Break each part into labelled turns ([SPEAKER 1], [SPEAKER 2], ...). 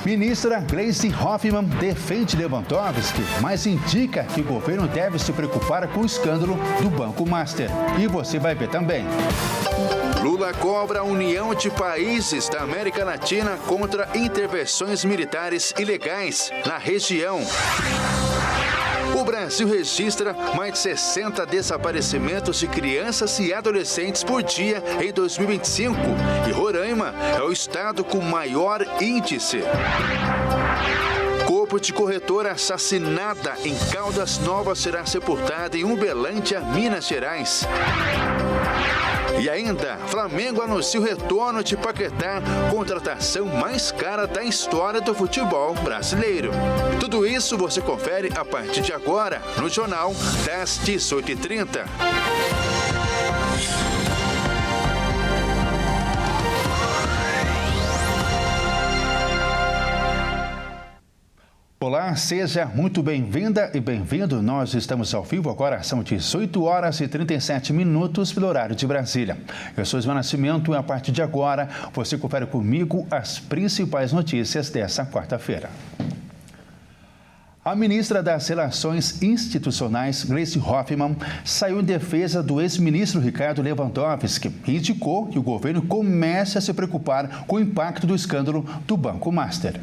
[SPEAKER 1] Ministra Gleisi Hoffmann defende Lewandowski, mas indica que o governo deve se preocupar com o escândalo do Banco Master. E você vai ver também.
[SPEAKER 2] Lula cobra a união de países da América Latina contra intervenções militares ilegais na região. O Brasil registra mais de 60 desaparecimentos de crianças e adolescentes por dia em 2025. E Roraima é o estado com maior índice. Corpo de corretora assassinada em Caldas Novas será sepultado em Uberlândia, Minas Gerais. E ainda, Flamengo anuncia o retorno de Paquetá, contratação mais cara da história do futebol brasileiro. Tudo isso você confere a partir de agora no Jornal das 18h30.
[SPEAKER 1] Olá, seja muito bem-vinda e bem-vindo. Nós estamos ao vivo, agora são 18 horas e 37 minutos pelo horário de Brasília. Eu sou Ismael Nascimento e a partir de agora você confere comigo as principais notícias dessa quarta-feira. A ministra das Relações Institucionais, Gleisi Hoffmann, saiu em defesa do ex-ministro Ricardo Lewandowski e indicou que o governo comece a se preocupar com o impacto do escândalo do Banco Master.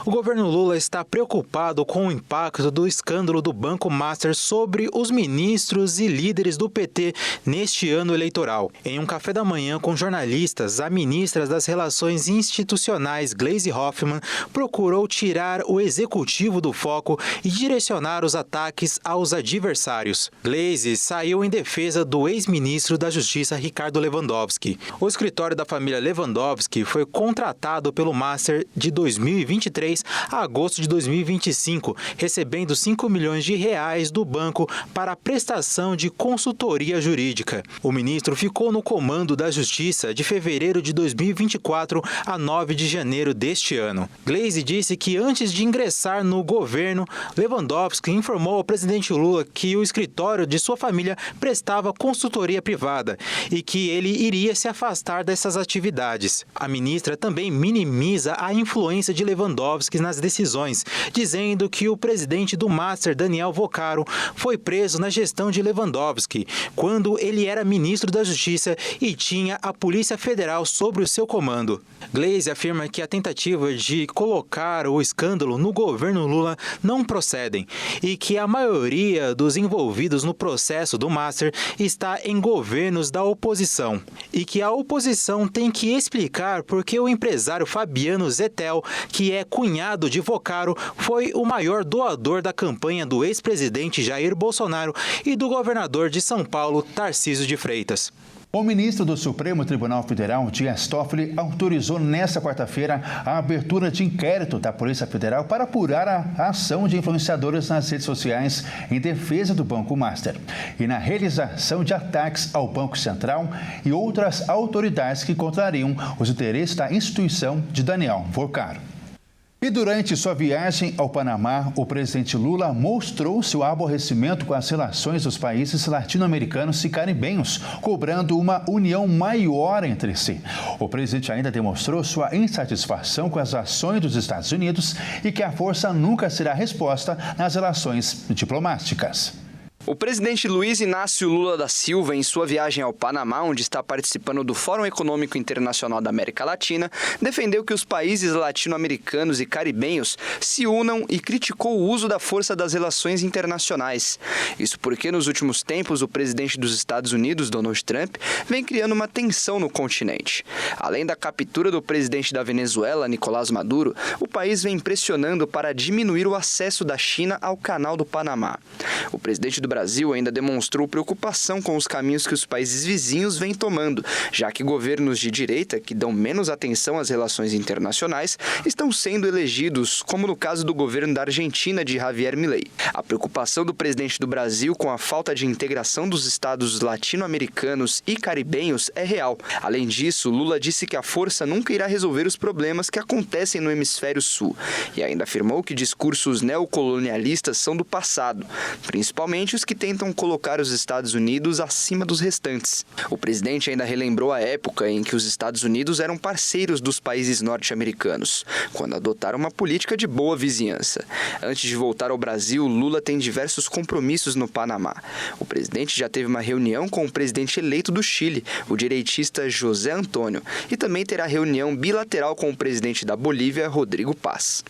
[SPEAKER 3] O governo Lula está preocupado com o impacto do escândalo do Banco Master sobre os ministros e líderes do PT neste ano eleitoral. Em um café da manhã com jornalistas, a ministra das Relações Institucionais, Gleisi Hoffmann, procurou tirar o executivo do foco e direcionar os ataques aos adversários. Gleisi saiu em defesa do ex-ministro da Justiça, Ricardo Lewandowski. O escritório da família Lewandowski foi contratado pelo Master de 2023 a agosto de 2025, recebendo 5 milhões de reais do banco para a prestação de consultoria jurídica. O ministro ficou no comando da Justiça de fevereiro de 2024 a 9 de janeiro deste ano. Gleisi disse que antes de ingressar no governo, Lewandowski informou ao presidente Lula que o escritório de sua família prestava consultoria privada e que ele iria se afastar dessas atividades. A ministra também minimiza a influência de Lewandowski nas decisões, dizendo que o presidente do Master, Daniel Vocaro, foi preso na gestão de Lewandowski, quando ele era ministro da Justiça e tinha a Polícia Federal sob o seu comando. Gleisi afirma que a tentativa de colocar o escândalo no governo Lula não procedem e que a maioria dos envolvidos no processo do Master está em governos da oposição e que a oposição tem que explicar por que o empresário Fabiano Zettel, que é cunhado de Vocaro, foi o maior doador da campanha do ex-presidente Jair Bolsonaro e do governador de São Paulo, Tarcísio de Freitas.
[SPEAKER 1] O ministro do Supremo Tribunal Federal, Dias Toffoli, autorizou nesta quarta-feira a abertura de inquérito da Polícia Federal para apurar a ação de influenciadores nas redes sociais em defesa do Banco Master e na realização de ataques ao Banco Central e outras autoridades que contrariam os interesses da instituição de Daniel Vocaro. E durante sua viagem ao Panamá, o presidente Lula mostrou seu aborrecimento com as relações dos países latino-americanos e caribenhos, cobrando uma união maior entre si. O presidente ainda demonstrou sua insatisfação com as ações dos Estados Unidos e que a força nunca será resposta nas relações diplomáticas.
[SPEAKER 4] O presidente Luiz Inácio Lula da Silva, em sua viagem ao Panamá, onde está participando do Fórum Econômico Internacional da América Latina, defendeu que os países latino-americanos e caribenhos se unam e criticou o uso da força das relações internacionais. Isso porque, nos últimos tempos, o presidente dos Estados Unidos, Donald Trump, vem criando uma tensão no continente. Além da captura do presidente da Venezuela, Nicolás Maduro, o país vem pressionando para diminuir o acesso da China ao Canal do Panamá. O presidente do Brasil ainda demonstrou preocupação com os caminhos que os países vizinhos vêm tomando, já que governos de direita, que dão menos atenção às relações internacionais, estão sendo elegidos, como no caso do governo da Argentina de Javier Milei. A preocupação do presidente do Brasil com a falta de integração dos estados latino-americanos e caribenhos é real. Além disso, Lula disse que a força nunca irá resolver os problemas que acontecem no hemisfério sul e ainda afirmou que discursos neocolonialistas são do passado, principalmente os vídeos que tentam colocar os Estados Unidos acima dos restantes. O presidente ainda relembrou a época em que os Estados Unidos eram parceiros dos países norte-americanos, quando adotaram uma política de boa vizinhança. Antes de voltar ao Brasil, Lula tem diversos compromissos no Panamá. O presidente já teve uma reunião com o presidente eleito do Chile, o direitista José Antônio, e também terá reunião bilateral com o presidente da Bolívia, Rodrigo Paz.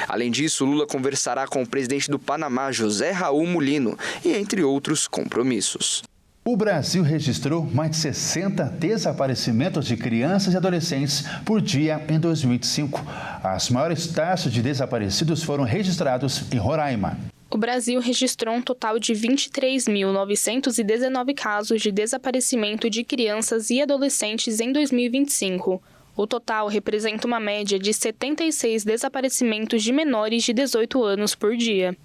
[SPEAKER 4] Além disso, Lula conversará com o presidente do Panamá, José Raul Mulino, e entre outros compromissos.
[SPEAKER 1] O Brasil registrou mais de 60 desaparecimentos de crianças e adolescentes por dia em 2025. As maiores taxas de desaparecidos foram registrados em Roraima.
[SPEAKER 5] O Brasil registrou um total de 23.919 casos de desaparecimento de crianças e adolescentes em 2025. O total representa uma média de 76 desaparecimentos de menores de 18 anos por dia.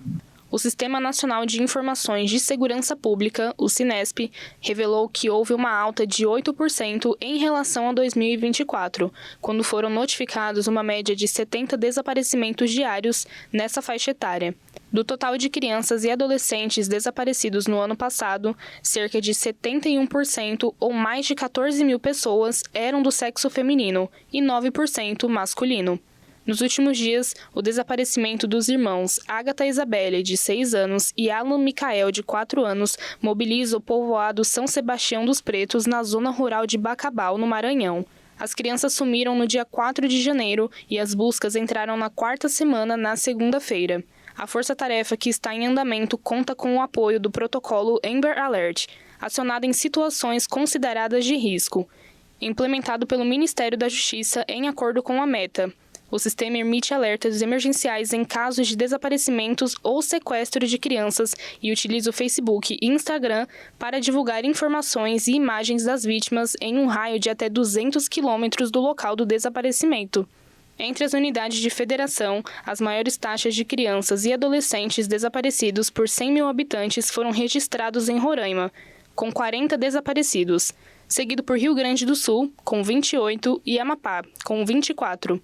[SPEAKER 5] O Sistema Nacional de Informações de Segurança Pública, o SINESP, revelou que houve uma alta de 8% em relação a 2024, quando foram notificados uma média de 70 desaparecimentos diários nessa faixa etária. Do total de crianças e adolescentes desaparecidos no ano passado, cerca de 71% ou mais de 14 mil pessoas eram do sexo feminino e 9% masculino. Nos últimos dias, o desaparecimento dos irmãos Agatha Isabelle, de 6 anos, e Alan Micael, de 4 anos, mobiliza o povoado São Sebastião dos Pretos, na zona rural de Bacabal, no Maranhão. As crianças sumiram no dia 4 de janeiro e as buscas entraram na quarta semana, na segunda-feira. A força-tarefa que está em andamento conta com o apoio do protocolo Amber Alert, acionado em situações consideradas de risco, implementado pelo Ministério da Justiça em acordo com a Meta. O sistema emite alertas emergenciais em casos de desaparecimentos ou sequestro de crianças e utiliza o Facebook e Instagram para divulgar informações e imagens das vítimas em um raio de até 200 quilômetros do local do desaparecimento. Entre as unidades de federação, as maiores taxas de crianças e adolescentes desaparecidos por 100 mil habitantes foram registrados em Roraima, com 40 desaparecidos, seguido por Rio Grande do Sul, com 28, e Amapá, com 24.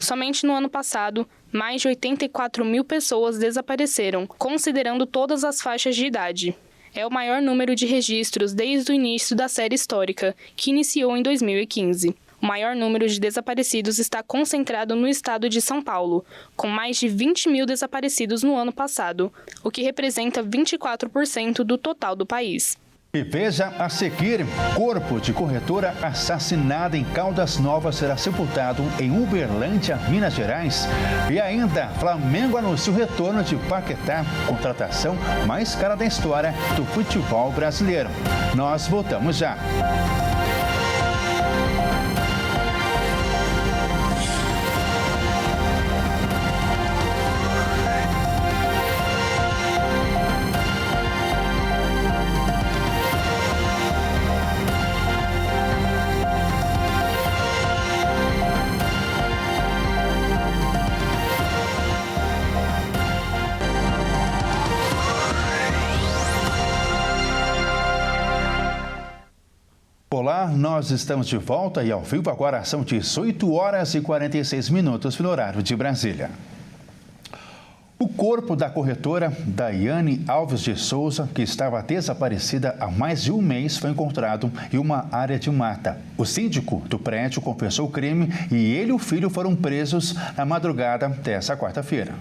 [SPEAKER 5] Somente no ano passado, mais de 84 mil pessoas desapareceram, considerando todas as faixas de idade. É o maior número de registros desde o início da série histórica, que iniciou em 2015. O maior número de desaparecidos está concentrado no estado de São Paulo, com mais de 20 mil desaparecidos no ano passado, o que representa 24% do total do país.
[SPEAKER 1] E veja a seguir, corpo de corretora assassinada em Caldas Novas será sepultado em Uberlândia, Minas Gerais. E ainda, Flamengo anuncia o retorno de Paquetá, contratação mais cara da história do futebol brasileiro. Nós voltamos já. Olá, nós estamos de volta e ao vivo agora são 18 horas e 46 minutos no horário de Brasília. O corpo da corretora Daiane Alves de Souza, que estava desaparecida há mais de um mês, foi encontrado em uma área de mata. O síndico do prédio confessou o crime e ele e o filho foram presos na madrugada dessa quarta-feira.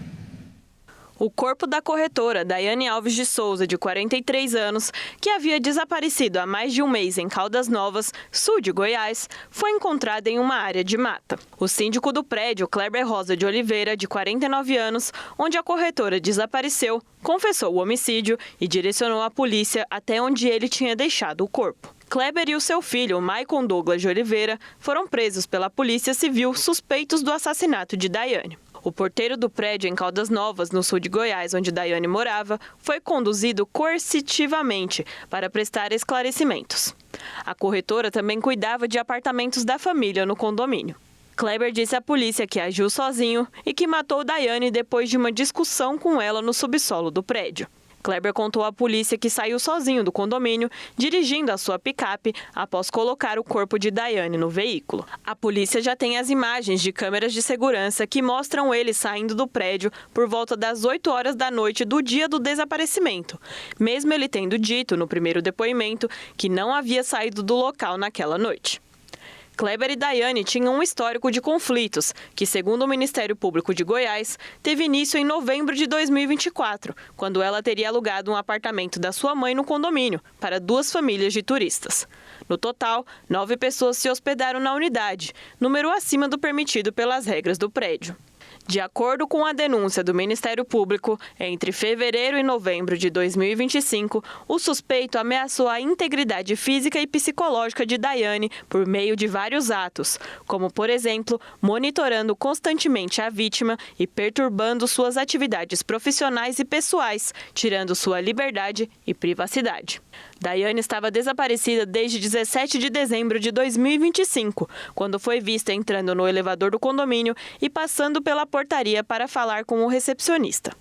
[SPEAKER 6] O corpo da corretora Daiane Alves de Souza, de 43 anos, que havia desaparecido há mais de um mês em Caldas Novas, sul de Goiás, foi encontrado em uma área de mata. O síndico do prédio, Kleber Rosa de Oliveira, de 49 anos, onde a corretora desapareceu, confessou o homicídio e direcionou a polícia até onde ele tinha deixado o corpo. Kleber e o seu filho, Maicon Douglas de Oliveira, foram presos pela Polícia Civil suspeitos do assassinato de Daiane. O porteiro do prédio em Caldas Novas, no sul de Goiás, onde Daiane morava, foi conduzido coercitivamente para prestar esclarecimentos. A corretora também cuidava de apartamentos da família no condomínio. Kleber disse à polícia que agiu sozinho e que matou Daiane depois de uma discussão com ela no subsolo do prédio. Kleber contou à polícia que saiu sozinho do condomínio, dirigindo a sua picape após colocar o corpo de Daiane no veículo. A polícia já tem as imagens de câmeras de segurança que mostram ele saindo do prédio por volta das 8 horas da noite do dia do desaparecimento, mesmo ele tendo dito no primeiro depoimento que não havia saído do local naquela noite. Kleber e Daiane tinham um histórico de conflitos, que, segundo o Ministério Público de Goiás, teve início em novembro de 2024, quando ela teria alugado um apartamento da sua mãe no condomínio para 2 famílias de turistas. No total, 9 pessoas se hospedaram na unidade, número acima do permitido pelas regras do prédio. De acordo com a denúncia do Ministério Público, entre fevereiro e novembro de 2025, o suspeito ameaçou a integridade física e psicológica de Daiane por meio de vários atos, como, por exemplo, monitorando constantemente a vítima e perturbando suas atividades profissionais e pessoais, tirando sua liberdade e privacidade. Daiane estava desaparecida desde 17 de dezembro de 2025, quando foi vista entrando no elevador do condomínio e passando pela portaria para falar com o recepcionista.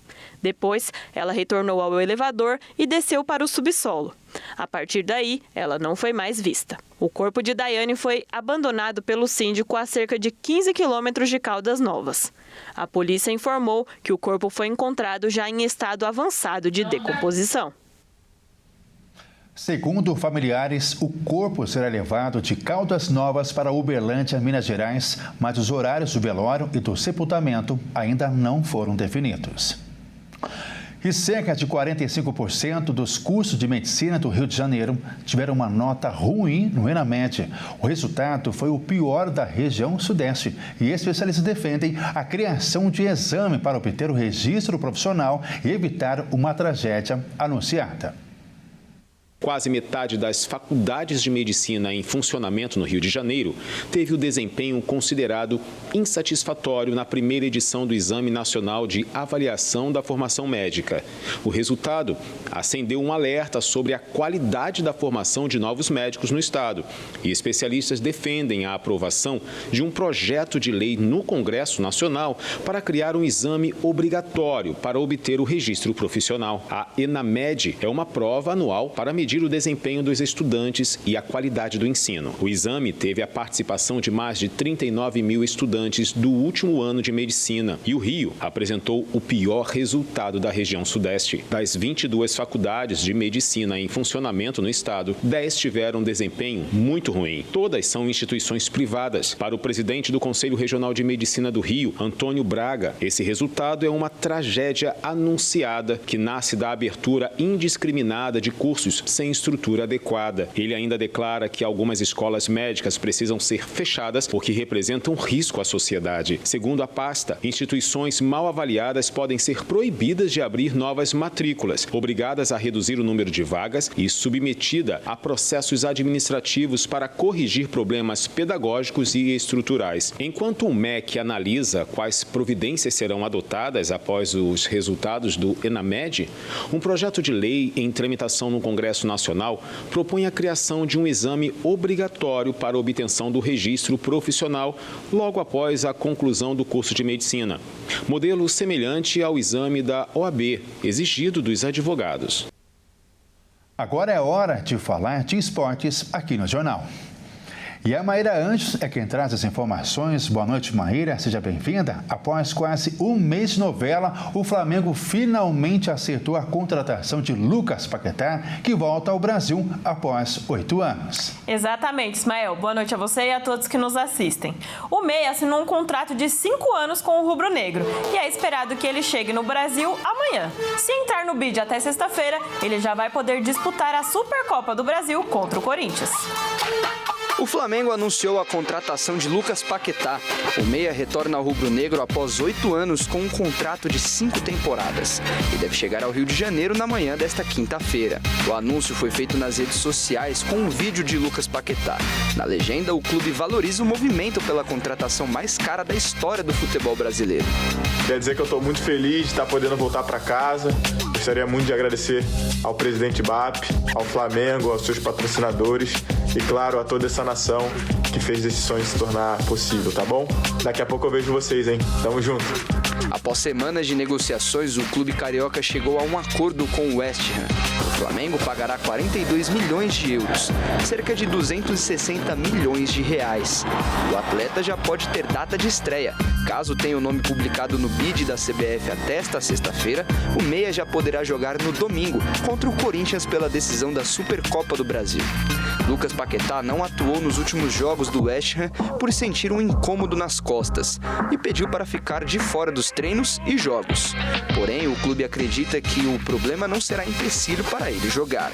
[SPEAKER 6] Depois, ela retornou ao elevador e desceu para o subsolo. A partir daí, ela não foi mais vista. O corpo de Daiane foi abandonado pelo síndico a cerca de 15 quilômetros de Caldas Novas. A polícia informou que o corpo foi encontrado já em estado avançado de decomposição.
[SPEAKER 1] Segundo familiares, o corpo será levado de Caldas Novas para Uberlândia, Minas Gerais, mas os horários do velório e do sepultamento ainda não foram definidos. E cerca de 45% dos cursos de medicina do Rio de Janeiro tiveram uma nota ruim no ENAMED. O resultado foi o pior da região sudeste e especialistas defendem a criação de exame para obter o registro profissional e evitar uma tragédia anunciada.
[SPEAKER 7] Quase metade das faculdades de medicina em funcionamento no Rio de Janeiro teve o desempenho considerado insatisfatório na primeira edição do Exame Nacional de Avaliação da Formação Médica. O resultado acendeu um alerta sobre a qualidade da formação de novos médicos no estado. E especialistas defendem a aprovação de um projeto de lei no Congresso Nacional para criar um exame obrigatório para obter o registro profissional. A ENAMED é uma prova anual para medir o desempenho dos estudantes e a qualidade do ensino. O exame teve a participação de mais de 39 mil estudantes do último ano de medicina e o Rio apresentou o pior resultado da região sudeste. Das 22 faculdades de medicina em funcionamento no estado, 10 tiveram desempenho muito ruim. Todas são instituições privadas. Para o presidente do Conselho Regional de Medicina do Rio, Antônio Braga, esse resultado é uma tragédia anunciada que nasce da abertura indiscriminada de cursos sem estrutura adequada. Ele ainda declara que algumas escolas médicas precisam ser fechadas porque representam risco à sociedade. Segundo a pasta, instituições mal avaliadas podem ser proibidas de abrir novas matrículas, obrigadas a reduzir o número de vagas e submetida a processos administrativos para corrigir problemas pedagógicos e estruturais. Enquanto o MEC analisa quais providências serão adotadas após os resultados do ENAMED, um projeto de lei em tramitação no Congresso Nacional propõe a criação de um exame obrigatório para obtenção do registro profissional logo após a conclusão do curso de medicina. Modelo semelhante ao exame da OAB, exigido dos advogados.
[SPEAKER 1] Agora é hora de falar de esportes aqui no Jornal. E a Maíra Anjos é quem traz as informações. Boa noite, Maíra. Seja bem-vinda. Após quase um mês de novela, o Flamengo finalmente acertou a contratação de Lucas Paquetá, que volta ao Brasil após 8 anos.
[SPEAKER 6] Exatamente, Ismael. Boa noite a você e a todos que nos assistem. O Meia assinou um contrato de 5 anos com o rubro-negro e é esperado que ele chegue no Brasil amanhã. Se entrar no bid até sexta-feira, ele já vai poder disputar a Supercopa do Brasil contra o Corinthians.
[SPEAKER 4] O Flamengo anunciou a contratação de Lucas Paquetá. O meia retorna ao rubro-negro após 8 anos com um contrato de 5 temporadas e deve chegar ao Rio de Janeiro na manhã desta quinta-feira. O anúncio foi feito nas redes sociais com um vídeo de Lucas Paquetá. Na legenda, o clube valoriza o movimento pela contratação mais cara da história do futebol brasileiro.
[SPEAKER 8] Quer dizer que eu estou muito feliz de estar podendo voltar para casa. Gostaria muito de agradecer ao presidente BAP, ao Flamengo, aos seus patrocinadores e, claro, a toda essa nação que fez esse sonho se tornar possível, tá bom? Daqui a pouco eu vejo vocês, hein? Tamo junto!
[SPEAKER 4] Após semanas de negociações, o clube carioca chegou a um acordo com o West Ham. O Flamengo pagará 42 milhões de euros, cerca de 260 milhões de reais. O atleta já pode ter data de estreia. Caso tenha o nome publicado no bid da CBF até esta sexta-feira, o meia já poderá jogar no domingo contra o Corinthians pela decisão da Supercopa do Brasil. Lucas Paquetá não atuou nos últimos jogos do West Ham por sentir um incômodo nas costas e pediu para ficar de fora dos treinos e jogos. Porém, o clube acredita que o problema não será empecilho para ele jogar.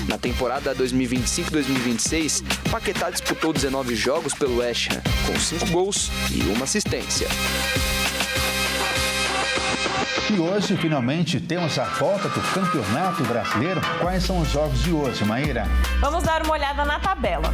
[SPEAKER 4] Na temporada 2025-2026, Paquetá disputou 19 jogos pelo West Ham, com 5 gols e 1 assistência.
[SPEAKER 1] E hoje, finalmente, temos a volta do Campeonato Brasileiro. Quais são os jogos de hoje, Maíra?
[SPEAKER 6] Vamos dar uma olhada na tabela.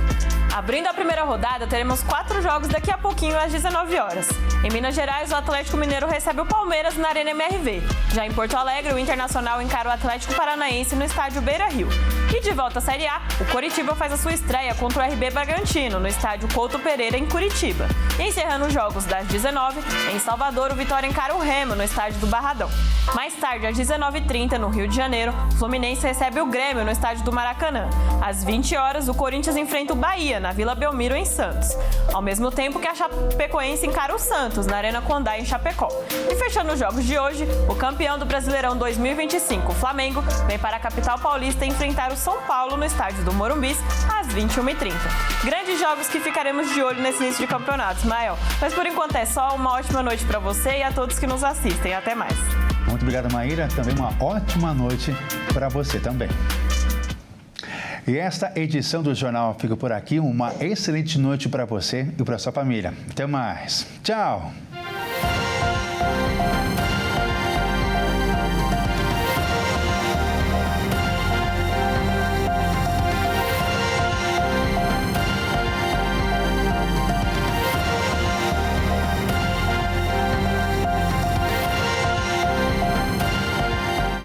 [SPEAKER 6] Abrindo a primeira rodada, teremos 4 jogos daqui a pouquinho, às 19 horas. Em Minas Gerais, o Atlético Mineiro recebe o Palmeiras na Arena MRV. Já em Porto Alegre, o Internacional encara o Atlético Paranaense no estádio Beira-Rio. E de volta à Série A, o Coritiba faz a sua estreia contra o RB Bragantino, no estádio Couto Pereira, em Curitiba. E encerrando os jogos das 19, em Salvador, o Vitória encara o Remo, no estádio do Barradão. Mais tarde, às 19h30, no Rio de Janeiro, o Fluminense recebe o Grêmio, no estádio do Maracanã. Às 20 horas, o Corinthians enfrenta o Bahia, na Vila Belmiro, em Santos. Ao mesmo tempo que a Chapecoense encara o Santos, na Arena Condá, em Chapecó. E fechando os jogos de hoje, o campeão do Brasileirão 2025, o Flamengo, vem para a capital paulista enfrentar o São Paulo no estádio do Morumbis, às 21h30. Grandes jogos que ficaremos de olho nesse início de campeonato, Ismael. Mas por enquanto é só. Uma ótima noite para você e a todos que nos assistem. Até mais.
[SPEAKER 1] Muito obrigado, Maíra. Também uma ótima noite para você também. E esta edição do Jornal fica por aqui. Uma excelente noite para você e para sua família. Até mais. Tchau.